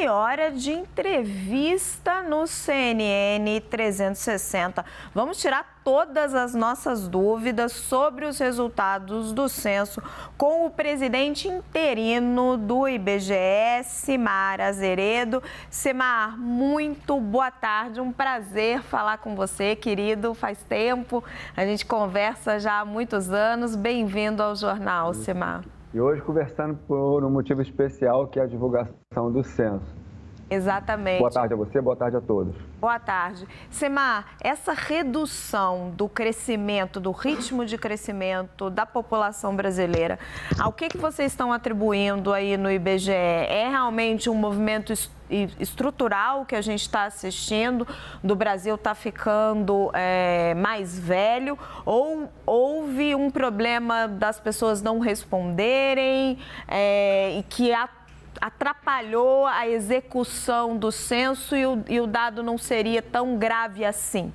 E hora de entrevista no CNN 360. Vamos tirar todas as nossas dúvidas sobre os resultados do censo com o presidente interino do IBGE, Cimar Azeredo. Cimar, muito boa tarde, um prazer falar com você, querido. Faz tempo, a gente conversa já há muitos anos. Bem-vindo ao jornal, Cimar. E hoje conversando por um motivo especial, que é a divulgação do censo. Exatamente. Boa tarde a você, boa tarde a todos. Boa tarde. Cimar, essa redução do crescimento, do ritmo de crescimento da população brasileira, ao que vocês estão atribuindo aí no IBGE? É realmente um movimento estrutural que a gente está assistindo, do Brasil está ficando mais velho, ou houve um problema das pessoas não responderem e que atrapalhou a execução do censo e o dado não seria tão grave assim?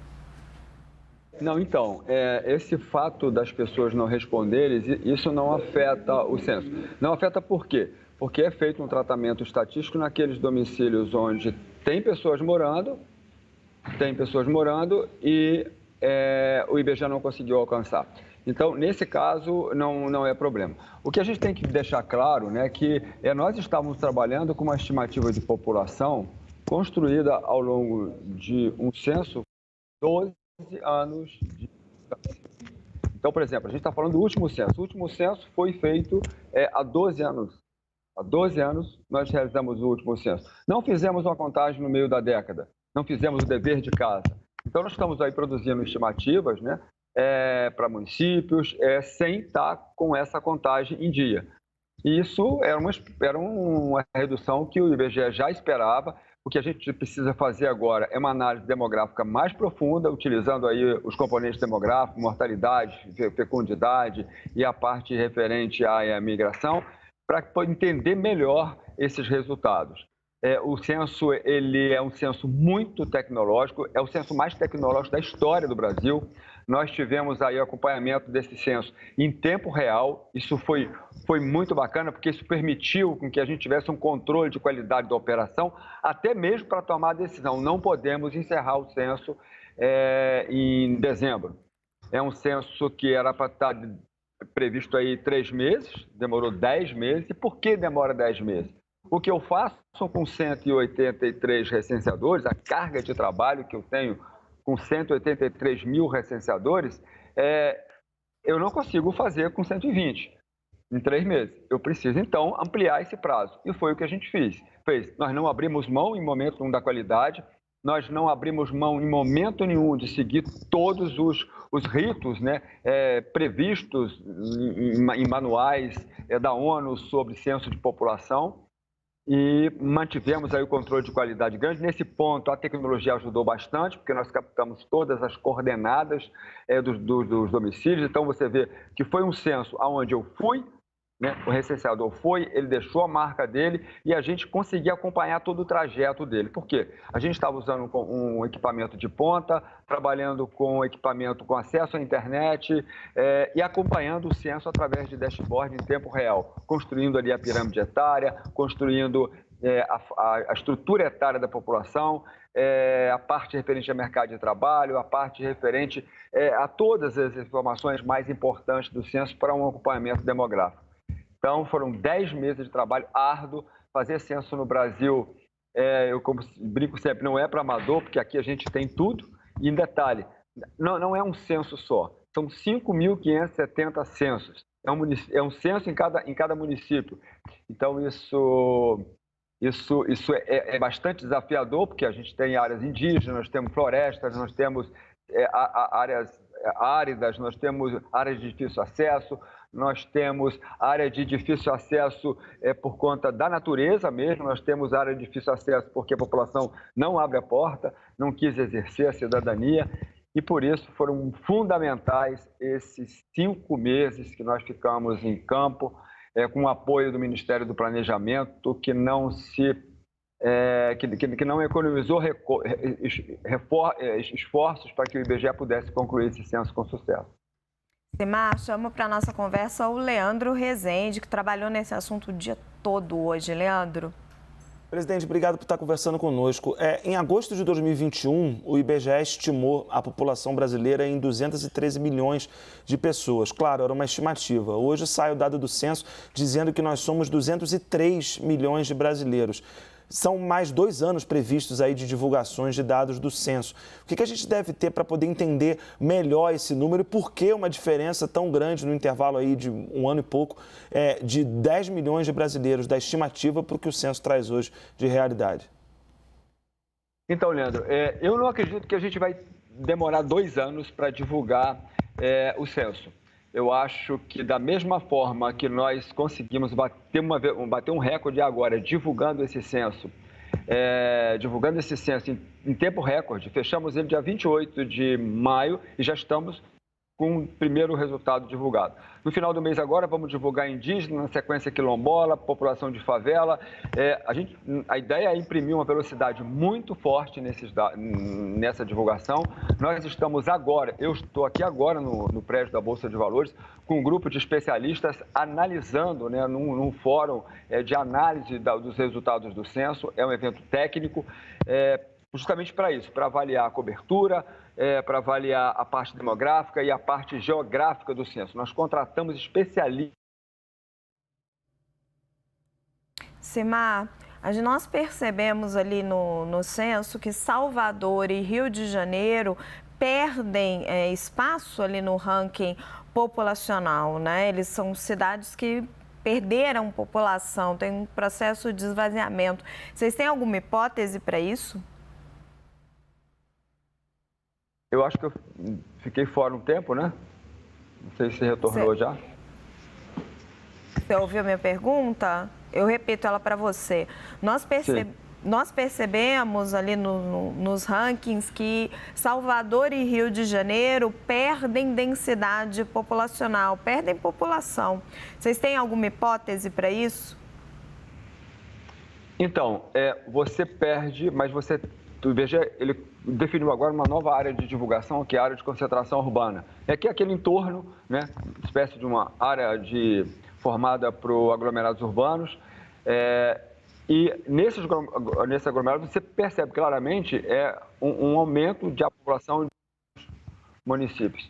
Não, então, esse fato das pessoas não responderem, isso não afeta o censo. Não afeta por quê? Porque é feito um tratamento estatístico naqueles domicílios onde tem pessoas morando e o IBGE não conseguiu alcançar. Então, nesse caso, não é problema. O que a gente tem que deixar claro, né, que nós estávamos trabalhando com uma estimativa de população construída ao longo de um censo 12 anos de... Então, por exemplo, a gente está falando do último censo. O último censo foi feito há 12 anos. Há 12 anos nós realizamos o último censo. Não fizemos uma contagem no meio da década. Não fizemos o dever de casa. Então, nós estamos aí produzindo estimativas, né, para municípios, sem estar com essa contagem em dia. E isso era uma redução que o IBGE já esperava. O que a gente precisa fazer agora é uma análise demográfica mais profunda, utilizando aí os componentes demográficos, mortalidade, fecundidade e a parte referente à migração, para entender melhor esses resultados. O censo, ele é um censo muito tecnológico, é o censo mais tecnológico da história do Brasil. Nós tivemos aí o acompanhamento desse censo em tempo real. Isso foi muito bacana, porque isso permitiu com que a gente tivesse um controle de qualidade da operação, até mesmo para tomar a decisão. Não podemos encerrar o censo em dezembro. É um censo que era para estar previsto aí 3 meses, demorou 10 meses. E por que demora 10 meses? O que eu faço com 183 recenseadores, a carga de trabalho que eu tenho com 183 mil recenseadores, eu não consigo fazer com 120 em 3 meses. Eu preciso, então, ampliar esse prazo. E foi o que a gente fez. Nós não abrimos mão em momento nenhum da qualidade, nós não abrimos mão em momento nenhum de seguir todos os ritos, né, previstos em manuais da ONU sobre censo de população. E mantivemos aí o controle de qualidade grande. Nesse ponto, a tecnologia ajudou bastante, porque nós captamos todas as coordenadas dos domicílios. Então, você vê que foi um censo onde eu fui, né? O recenseador foi, ele deixou a marca dele e a gente conseguia acompanhar todo o trajeto dele. Por quê? A gente estava usando um equipamento de ponta, trabalhando com equipamento com acesso à internet e acompanhando o censo através de dashboard em tempo real, construindo ali a pirâmide etária, construindo a estrutura etária da população, a parte referente ao mercado de trabalho, a parte referente a todas as informações mais importantes do censo para um acompanhamento demográfico. Então, foram 10 meses de trabalho árduo. Fazer censo no Brasil, eu como brinco sempre, não é para amador, porque aqui a gente tem tudo. E em detalhe, não é um censo só, são 5.570 censos. É um censo em cada município. Então, isso é bastante desafiador, porque a gente tem áreas indígenas, nós temos florestas, nós temos áreas áridas, nós temos áreas de difícil acesso, nós temos área de difícil acesso por conta da natureza mesmo, nós temos área de difícil acesso porque a população não abre a porta, não quis exercer a cidadania, e por isso foram fundamentais esses 5 meses que nós ficamos em campo, com o apoio do Ministério do Planejamento, que não economizou esforços para que o IBGE pudesse concluir esse censo com sucesso. Cimar, chamo para a nossa conversa o Leandro Rezende, que trabalhou nesse assunto o dia todo hoje. Leandro. Presidente, obrigado por estar conversando conosco. Em agosto de 2021, o IBGE estimou a população brasileira em 213 milhões de pessoas. Claro, era uma estimativa. Hoje sai o dado do censo dizendo que nós somos 203 milhões de brasileiros. São mais 2 anos previstos aí de divulgações de dados do censo. O que a gente deve ter para poder entender melhor esse número e por que uma diferença tão grande no intervalo aí de 1 ano e pouco de 10 milhões de brasileiros da estimativa para o que o censo traz hoje de realidade? Então, Leandro, eu não acredito que a gente vai demorar 2 anos para divulgar o censo. Eu acho que da mesma forma que nós conseguimos bater um recorde agora divulgando esse censo em tempo recorde, fechamos ele dia 28 de maio e já estamos com o primeiro resultado divulgado. No final do mês agora vamos divulgar indígena, na sequência quilombola, população de favela. A ideia é imprimir uma velocidade muito forte nessa divulgação. Nós estamos agora, eu estou aqui agora no prédio da Bolsa de Valores, com um grupo de especialistas analisando, né, num fórum de análise dos resultados do censo. É um evento técnico, justamente para isso, para avaliar a cobertura, para avaliar a parte demográfica e a parte geográfica do censo. Nós contratamos especialistas. Simar, nós percebemos ali no censo que Salvador e Rio de Janeiro perdem espaço ali no ranking populacional, né? Eles são cidades que perderam população, tem um processo de esvaziamento. Vocês têm alguma hipótese para isso? Eu acho que eu fiquei fora um tempo, né? Não sei se você retornou já. Você ouviu a minha pergunta? Eu repito ela para você. Nós percebemos ali nos rankings que Salvador e Rio de Janeiro perdem densidade populacional, perdem população. Vocês têm alguma hipótese para isso? Então, você perde, mas o IBGE, ele definiu agora uma nova área de divulgação, que é a área de concentração urbana. Que é aquele entorno, né, espécie de uma área formada por aglomerados urbanos. E nesse aglomerado você percebe claramente um aumento de população dos municípios.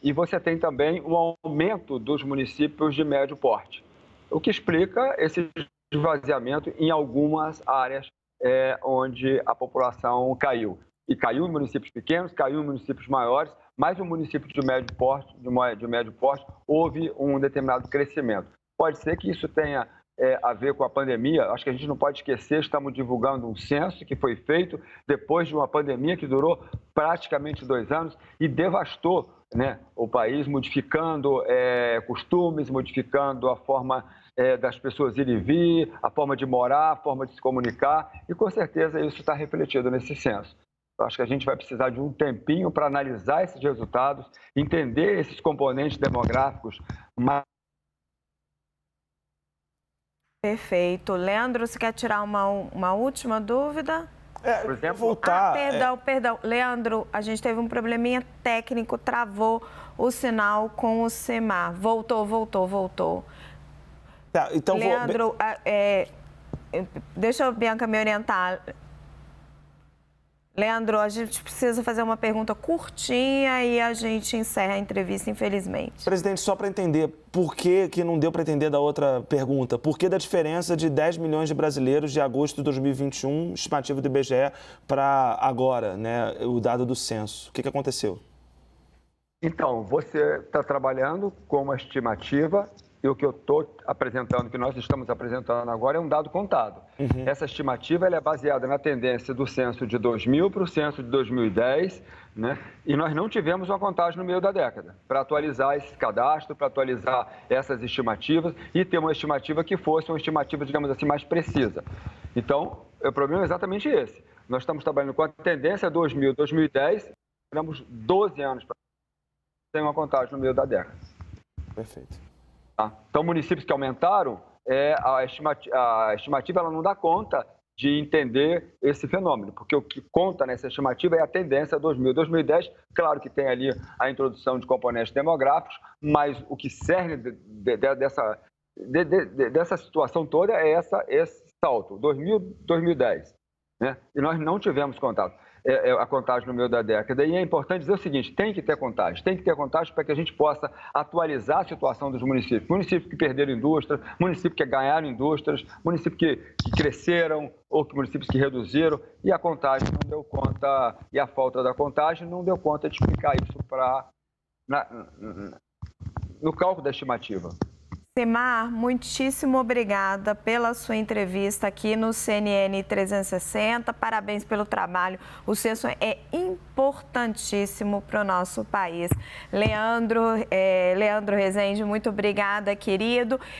E você tem também um aumento dos municípios de médio porte, o que explica esse esvaziamento em algumas áreas onde a população caiu. E caiu em municípios pequenos, caiu em municípios maiores, mas no município de médio porte houve um determinado crescimento. Pode ser que isso tenha a ver com a pandemia. Acho que a gente não pode esquecer, estamos divulgando um censo que foi feito depois de uma pandemia que durou praticamente 2 anos e devastou, né, o país, modificando costumes, modificando a forma das pessoas ir e vir, a forma de morar, a forma de se comunicar, e com certeza isso está refletido nesse censo. Eu acho que a gente vai precisar de um tempinho para analisar esses resultados, entender esses componentes demográficos. Perfeito. Leandro, você quer tirar uma última dúvida? Por exemplo, voltar... Perdão. Leandro, a gente teve um probleminha técnico, travou o sinal com o Simar. Voltou. Tá, então Leandro, deixa a Bianca me orientar. Leandro, a gente precisa fazer uma pergunta curtinha e a gente encerra a entrevista, infelizmente. Presidente, só para entender, por que não deu para entender da outra pergunta? Por que da diferença de 10 milhões de brasileiros de agosto de 2021, estimativa do IBGE, para agora, né, o dado do censo? O que aconteceu? Então, você está trabalhando com uma estimativa e o que eu estou apresentando, que nós estamos apresentando agora, é um dado contado. Uhum. Essa estimativa ela é baseada na tendência do censo de 2000 para o censo de 2010, né? E nós não tivemos uma contagem no meio da década para atualizar esse cadastro, para atualizar essas estimativas e ter uma estimativa que fosse uma estimativa, digamos assim, mais precisa. Então, o problema é exatamente esse. Nós estamos trabalhando com a tendência 2000, 2010, temos 12 anos para ter uma contagem no meio da década. Perfeito. Então, municípios que aumentaram, a estimativa ela não dá conta de entender esse fenômeno, porque o que conta nessa estimativa é a tendência 2000, 2010. Claro que tem ali a introdução de componentes demográficos, mas o que cerne dessa situação toda é esse salto, 2000, 2010, né? E nós não tivemos contato. A contagem no meio da década. E é importante dizer o seguinte, tem que ter contagem para que a gente possa atualizar a situação dos municípios. Municípios que perderam indústrias, municípios que ganharam indústrias, municípios que cresceram ou municípios que reduziram, e a contagem não deu conta, e a falta da contagem não deu conta de explicar isso no cálculo da estimativa. Semar, muitíssimo obrigada pela sua entrevista aqui no CNN 360. Parabéns pelo trabalho. O censo é importantíssimo para o nosso país. Leandro Rezende, muito obrigada, querido.